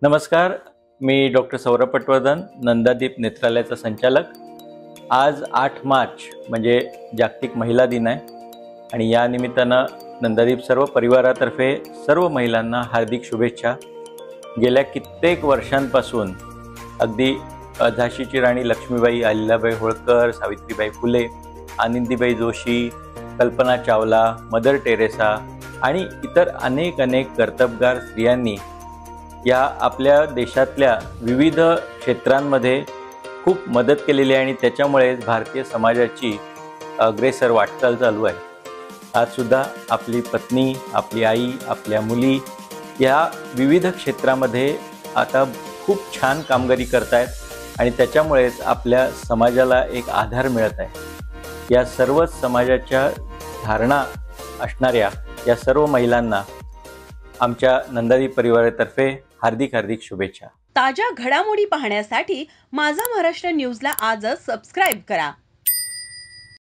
नमस्कार, मी डॉक्टर सौरभ पटवर्धन, नंदादीप नेत्रालयाचा संचालक। आज 8 मार्च म्हणजे जागतिक महिला दिन आहे आणि या निमित्तानं नंदादीप सर्व परिवारातर्फे सर्व महिलांना हार्दिक शुभेच्छा। गेल्या कित्येक वर्षांपासून अगदी झाशीची राणी लक्ष्मीबाई, अहिल्याबाई होळकर, सावित्रीबाई फुले, आनंदीबाई जोशी, कल्पना चावला, मदर टेरेसा आणि इतर अनेक कर्तबगार स्त्रियांनी या आपल्या देशातल्या विविध क्षेत्रांमध्ये खूप मदत केलेली आहे आणि त्याच्यामुळेच भारतीय समाजाची अग्रेसर वाटचाल चालू आहे। आज सुद्धा आपली पत्नी, आपली आई, आपल्या मुली या विविध क्षेत्रामध्ये आता खूप छान कामगिरी करतायत आणि त्याच्यामुळेच आपल्या समाजाला एक आधार मिळत आहे। या सर्व समाजाच्या धारणा असणाऱ्या या सर्व महिलांना आमच्या नंदादीप परिवारातर्फे हार्दिक शुभेच्छा। ताज्या घडामोडी पाहण्यासाठी माझा महाराष्ट्र न्यूजला आजच सबस्क्राइब करा।